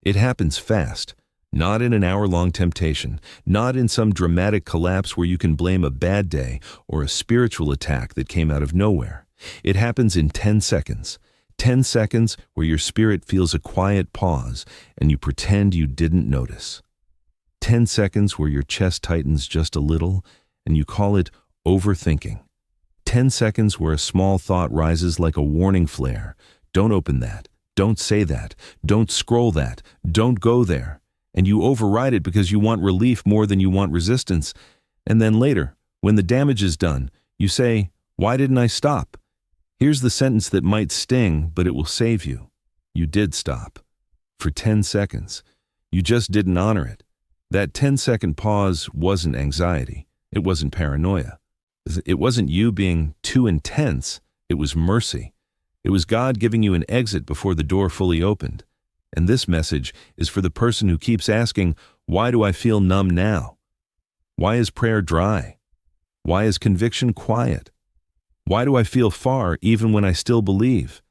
It happens fast, not in an hour-long temptation, not in some dramatic collapse where you can blame a bad day or a spiritual attack that came out of nowhere. It happens in 10 seconds. 10 seconds where your spirit feels a quiet pause and you pretend you didn't notice. 10 seconds where your chest tightens just a little and you call it overthinking. 10 seconds where a small thought rises like a warning flare. Don't open that. Don't say that. Don't scroll that. Don't go there. And you override it because you want relief more than you want resistance. And then later, when the damage is done, you say, "Why didn't I stop?" Here's the sentence that might sting, but it will save you. You did stop. For 10 seconds. You just didn't honor it. That 10-second pause wasn't anxiety. It wasn't paranoia. It wasn't you being too intense. It was mercy. It was God giving you an exit before the door fully opened. And this message is for the person who keeps asking, "Why do I feel numb now? Why is prayer dry? Why is conviction quiet? Why do I feel far even when I still believe?"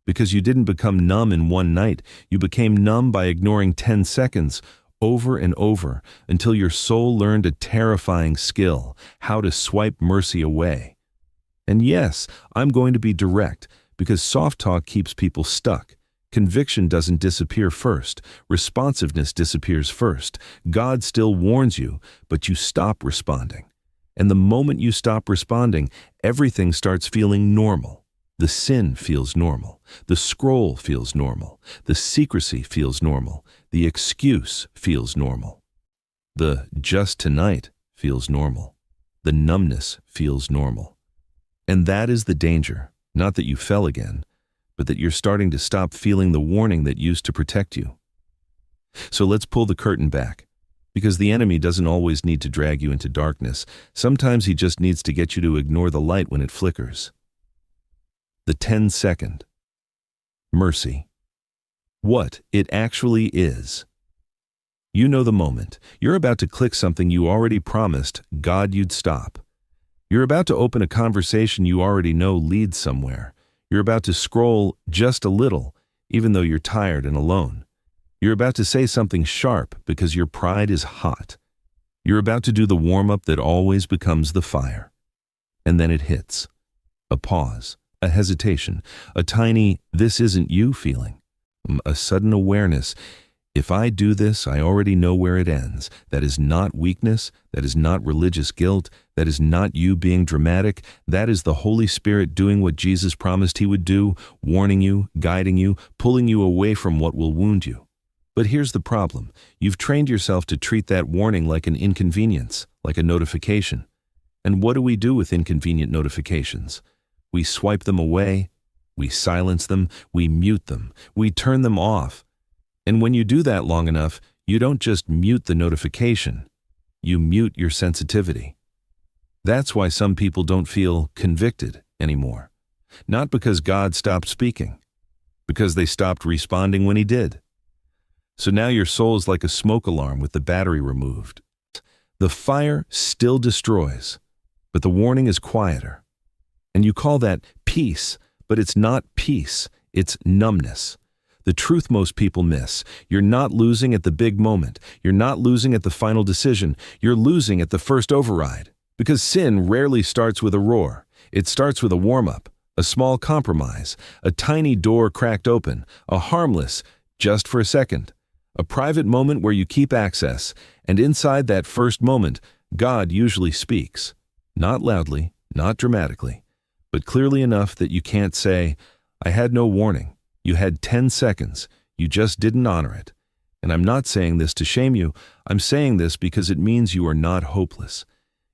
Because you didn't become numb in one night. You became numb by ignoring 10 seconds over and over until your soul learned a terrifying skill, how to swipe mercy away. And yes, I'm going to be direct because soft talk keeps people stuck. Conviction doesn't disappear first. Responsiveness disappears first. God still warns you, but you stop responding. And the moment you stop responding, everything starts feeling normal. The sin feels normal. The scroll feels normal. The secrecy feels normal. The excuse feels normal. The just tonight feels normal. The numbness feels normal. And that is the danger, not that you fell again, but that you're starting to stop feeling the warning that used to protect you. So let's pull the curtain back. Because the enemy doesn't always need to drag you into darkness. Sometimes he just needs to get you to ignore the light when it flickers. The 10-second. Mercy. What it actually is. You know the moment. You're about to click something you already promised God you'd stop. You're about to open a conversation you already know leads somewhere. You're about to scroll just a little, even though you're tired and alone. You're about to say something sharp because your pride is hot. You're about to do the warm-up that always becomes the fire. And then it hits. A pause, a hesitation, a tiny "this isn't you" feeling. A sudden awareness. If I do this, I already know where it ends. That is not weakness. That is not religious guilt. That is not you being dramatic. That is the Holy Spirit doing what Jesus promised he would do, warning you, guiding you, pulling you away from what will wound you. But here's the problem. You've trained yourself to treat that warning like an inconvenience, like a notification. And what do we do with inconvenient notifications? We swipe them away, we silence them, we mute them, we turn them off. And when you do that long enough, you don't just mute the notification, you mute your sensitivity. That's why some people don't feel convicted anymore. Not because God stopped speaking, because they stopped responding when he did. So now your soul is like a smoke alarm with the battery removed. The fire still destroys, but the warning is quieter. And you call that peace, but it's not peace, it's numbness. The truth most people miss. You're not losing at the big moment. You're not losing at the final decision. You're losing at the first override. Because sin rarely starts with a roar. It starts with a warm-up, a small compromise, a tiny door cracked open, a harmless, just for a second. A private moment where you keep access, and inside that first moment, God usually speaks. Not loudly, not dramatically, but clearly enough that you can't say, "I had no warning. You had 10 seconds. You just didn't honor it." And I'm not saying this to shame you. I'm saying this because it means you are not hopeless.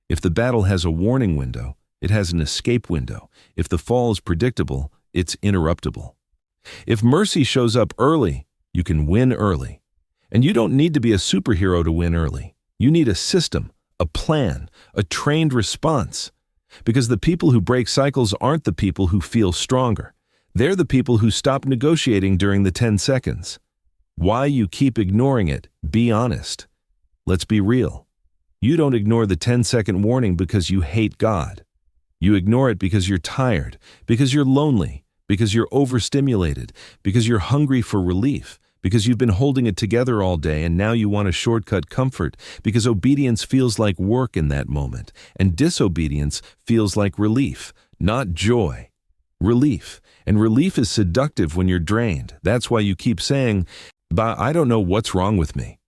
If the battle has a warning window, it has an escape window. If the fall is predictable, it's interruptible. If mercy shows up early, you can win early. And you don't need to be a superhero to win early. You need a system, a plan, a trained response. Because the people who break cycles aren't the people who feel stronger. They're the people who stop negotiating during the 10 seconds. Why you keep ignoring it, be honest. Let's be real. You don't ignore the 10-second warning because you hate God. You ignore it because you're tired, because you're lonely, because you're overstimulated, because you're hungry for relief, because you've been holding it together all day and now you want a shortcut comfort because obedience feels like work in that moment and disobedience feels like relief, not joy. Relief. And relief is seductive when you're drained. That's why you keep saying, "But I don't know what's wrong with me."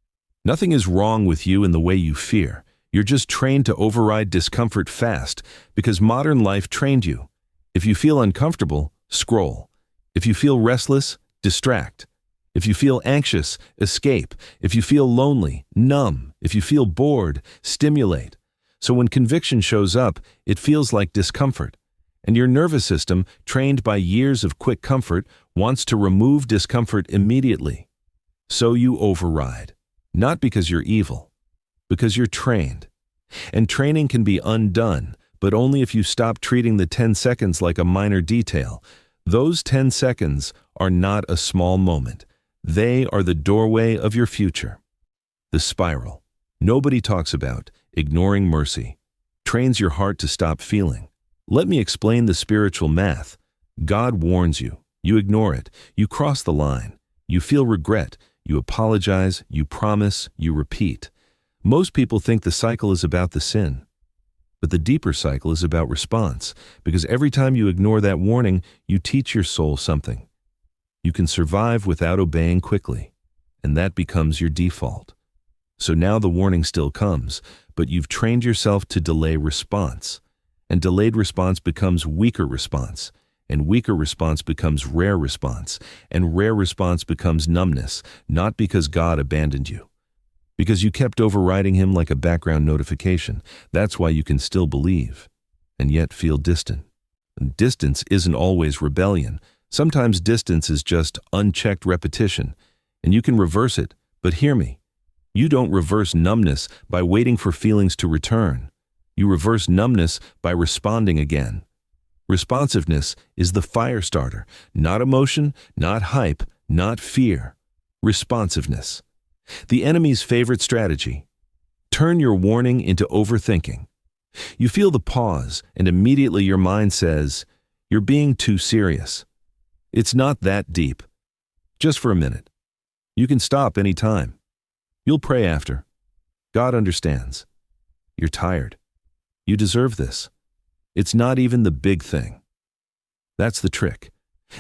Nothing is wrong with you in the way you fear. You're just trained to override discomfort fast because modern life trained you. If you feel uncomfortable, scroll. If you feel restless, distract. If you feel anxious, escape. If you feel lonely, numb. If you feel bored, stimulate. So when conviction shows up, it feels like discomfort. And your nervous system, trained by years of quick comfort, wants to remove discomfort immediately. So you override. Not because you're evil, because you're trained. And training can be undone, but only if you stop treating the 10 seconds like a minor detail. Those 10 seconds are not a small moment. They are the doorway of your future. The spiral. Nobody talks about ignoring mercy. Trains your heart to stop feeling. Let me explain the spiritual math. God warns you. You ignore it. You cross the line. You feel regret. You apologize. You promise. You repeat. Most people think the cycle is about the sin. But the deeper cycle is about response, because every time you ignore that warning, you teach your soul something. You can survive without obeying quickly, and that becomes your default. So now the warning still comes, but you've trained yourself to delay response. And delayed response becomes weaker response, and weaker response becomes rare response, and rare response becomes numbness, not because God abandoned you. Because you kept overriding him like a background notification. That's why you can still believe, and yet feel distant. And distance isn't always rebellion. Sometimes distance is just unchecked repetition, and you can reverse it, but hear me. You don't reverse numbness by waiting for feelings to return. You reverse numbness by responding again. Responsiveness is the fire starter, not emotion, not hype, not fear. Responsiveness. The enemy's favorite strategy. Turn your warning into overthinking. You feel the pause, and immediately your mind says, "You're being too serious." It's not that deep. Just for a minute. You can stop any time. You'll pray after. God understands. You're tired. You deserve this. It's not even the big thing. That's the trick.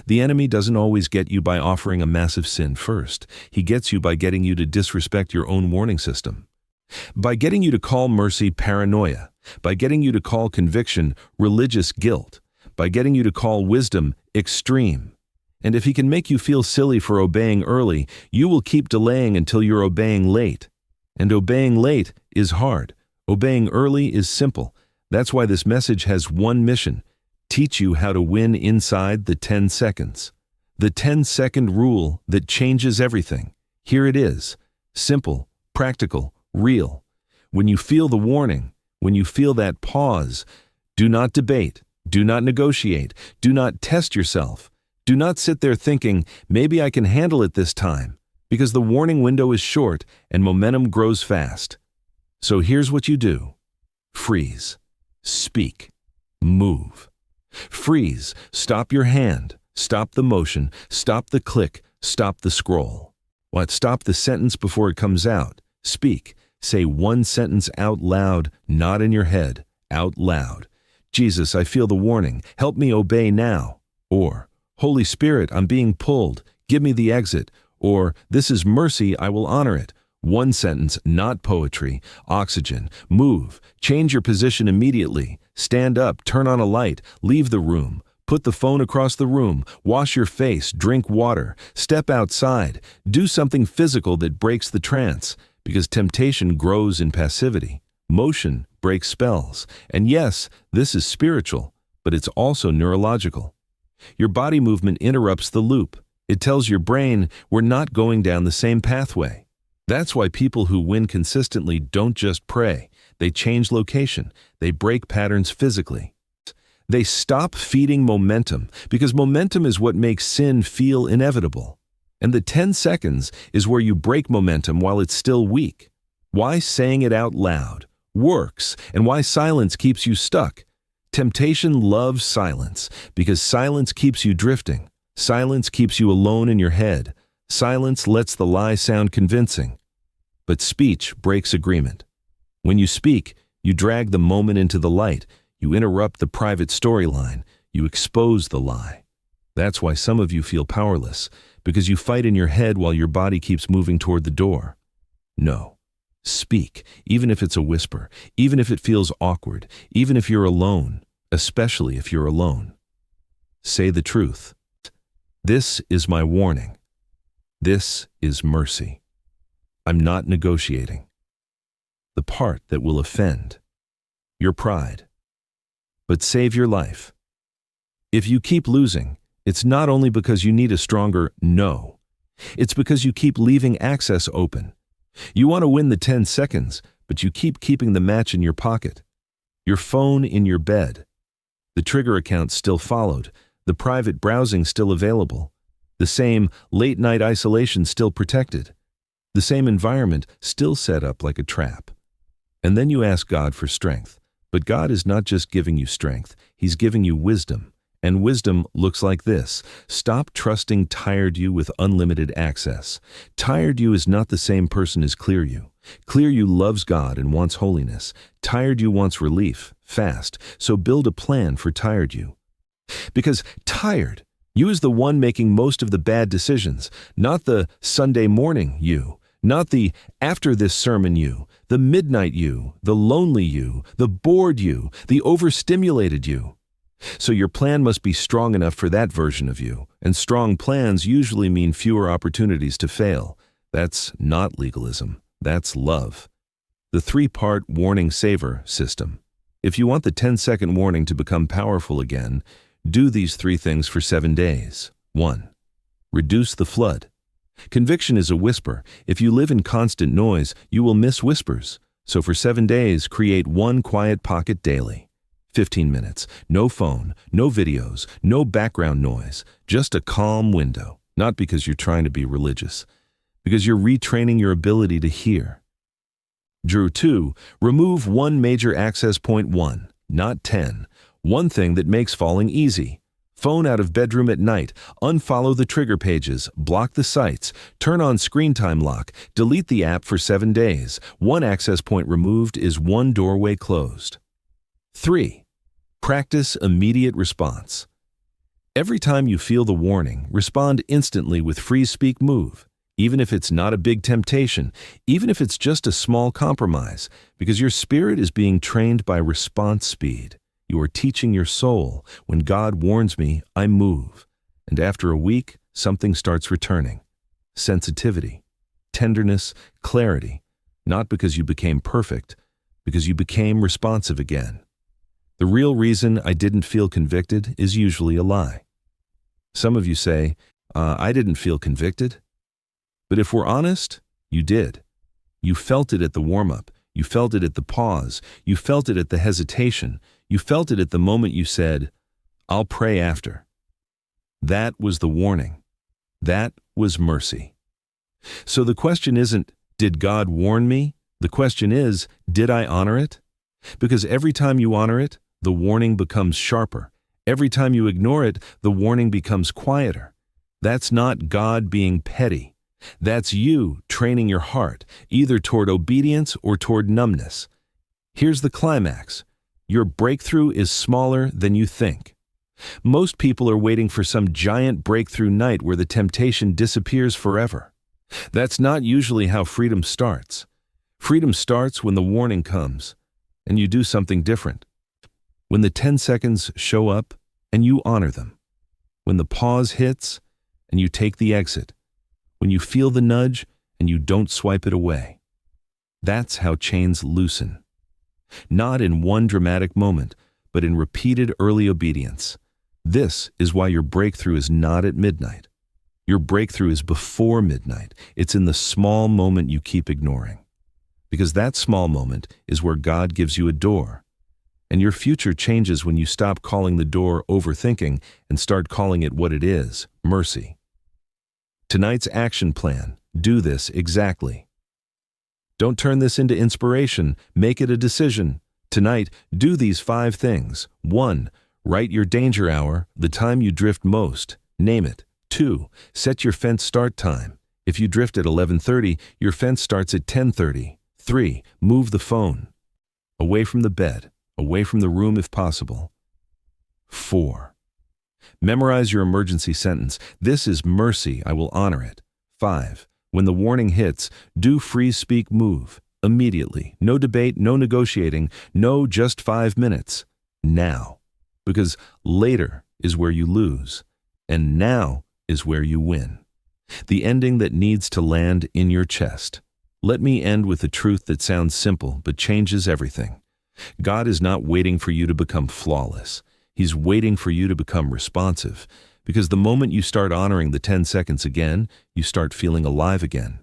The enemy doesn't always get you by offering a massive sin first. He gets you by getting you to disrespect your own warning system. By getting you to call mercy paranoia. By getting you to call conviction religious guilt. By getting you to call wisdom extreme. And if he can make you feel silly for obeying early, you will keep delaying until you're obeying late. And obeying late is hard. Obeying early is simple. That's why this message has one mission: teach you how to win inside the 10 seconds. The 10-second rule that changes everything. Here it is. Simple, practical, real. When you feel the warning, when you feel that pause, do not debate, do not negotiate, do not test yourself. Do not sit there thinking, maybe I can handle it this time, because the warning window is short and momentum grows fast. So here's what you do. Freeze. Speak. Move. Freeze. Stop your hand. Stop the motion. Stop the click. Stop the scroll. What? Stop the sentence before it comes out. Speak. Say one sentence out loud, not in your head. Out loud. Jesus, I feel the warning. Help me obey now. Or, Holy Spirit, I'm being pulled. Give me the exit. Or, this is mercy, I will honor it. One sentence, not poetry. Oxygen. Move. Change your position immediately. Stand up. Turn on a light. Leave the room. Put the phone across the room. Wash your face. Drink water. Step outside. Do something physical that breaks the trance. Because temptation grows in passivity. Motion breaks spells. And yes, this is spiritual, but it's also neurological. Your body movement interrupts the loop. It tells your brain we're not going down the same pathway. That's why people who win consistently don't just pray. They change location. They break patterns physically. They stop feeding momentum, because momentum is what makes sin feel inevitable. And the 10 seconds is where you break momentum while it's still weak. Why saying it out loud works, and why silence keeps you stuck. Temptation loves silence, because silence keeps you drifting. Silence keeps you alone in your head. Silence lets the lie sound convincing, but speech breaks agreement. When you speak, you drag the moment into the light, you interrupt the private storyline, you expose the lie. That's why some of you feel powerless, because you fight in your head while your body keeps moving toward the door. No. Speak, even if it's a whisper, even if it feels awkward, even if you're alone, especially if you're alone. Say the truth. This is my warning. This is mercy. I'm not negotiating. The part that will offend. Your pride. But save your life. If you keep losing, it's not only because you need a stronger no. It's because you keep leaving access open. You want to win the 10 seconds, but you keep keeping the match in your pocket. Your phone in your bed. The trigger account still followed. The private browsing still available. The same late-night isolation still protected. The same environment still set up like a trap. And then you ask God for strength. But God is not just giving you strength. He's giving you wisdom. And wisdom looks like this. Stop trusting tired you with unlimited access. Tired you is not the same person as clear you. Clear you loves God and wants holiness. Tired you wants relief, fast. So build a plan for tired you. Because tired, you is the one making most of the bad decisions, not the Sunday morning you, not the after this sermon you, the midnight you, the lonely you, the bored you, the overstimulated you. So your plan must be strong enough for that version of you, and strong plans usually mean fewer opportunities to fail. That's not legalism. That's love. The 3-part warning saver system. If you want the 10-second warning to become powerful again, do these 3 things for 7 days. 1. Reduce the flood. Conviction is a whisper. If you live in constant noise, you will miss whispers. So for 7 days, create one quiet pocket daily. 15 minutes, no phone, no videos, no background noise, just a calm window. Not because you're trying to be religious, because you're retraining your ability to hear. Drew 2, remove one major access point 1, not 10. One thing that makes falling easy. Phone out of bedroom at night, unfollow the trigger pages, block the sites, turn on screen time lock, delete the app for 7 days. One access point removed is one doorway closed. 3. Practice immediate response. Every time you feel the warning, respond instantly with freeze speak move, even if it's not a big temptation, even if it's just a small compromise, because your spirit is being trained by response speed. You are teaching your soul, when God warns me, I move. And after a week, something starts returning. Sensitivity, tenderness, clarity, not because you became perfect, because you became responsive again. The real reason I didn't feel convicted is usually a lie. Some of you say, I didn't feel convicted. But if we're honest, you did. You felt it at the warm-up. You felt it at the pause. You felt it at the hesitation. You felt it at the moment you said, I'll pray after. That was the warning. That was mercy. So the question isn't, did God warn me? The question is, did I honor it? Because every time you honor it, the warning becomes sharper. Every time you ignore it, the warning becomes quieter. That's not God being petty. That's you training your heart, either toward obedience or toward numbness. Here's the climax. Your breakthrough is smaller than you think. Most people are waiting for some giant breakthrough night where the temptation disappears forever. That's not usually how freedom starts. Freedom starts when the warning comes, and you do something different. When the 10 seconds show up, and you honor them. When the pause hits, and you take the exit. When you feel the nudge, and you don't swipe it away. That's how chains loosen. Not in one dramatic moment, but in repeated early obedience. This is why your breakthrough is not at midnight. Your breakthrough is before midnight. It's in the small moment you keep ignoring. Because that small moment is where God gives you a door. And your future changes when you stop calling the door overthinking and start calling it what it is, mercy. Tonight's action plan, do this exactly. Don't turn this into inspiration, make it a decision. Tonight, do these 5 things. 1. Write your danger hour, the time you drift most. Name it. 2. Set your fence start time. If you drift at 11:30, your fence starts at 10:30. 3. Move the phone. Away from the bed, away from the room if possible. 4. Memorize your emergency sentence. This is mercy, I will honor it. 5. When the warning hits, do freeze, speak, move. Immediately. No debate, no negotiating, no just 5 minutes. Now. Because later is where you lose, and now is where you win. The ending that needs to land in your chest. Let me end with a truth that sounds simple but changes everything. God is not waiting for you to become flawless. He's waiting for you to become responsive, because the moment you start honoring the 10 seconds again, you start feeling alive again.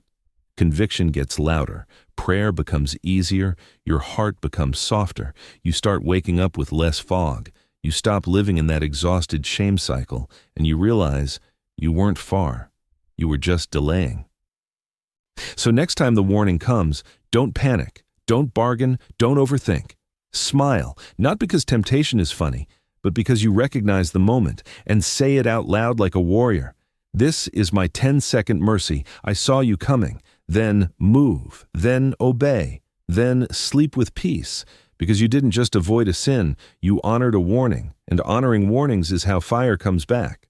Conviction gets louder, prayer becomes easier, your heart becomes softer, you start waking up with less fog, you stop living in that exhausted shame cycle, and you realize you weren't far, you were just delaying. So next time the warning comes, don't panic, don't bargain, don't overthink. Smile, not because temptation is funny, but because you recognize the moment, and say it out loud like a warrior. This is my 10-second mercy. I saw you coming. Then move. Then obey. Then sleep with peace. Because you didn't just avoid a sin, you honored a warning, and honoring warnings is how fire comes back.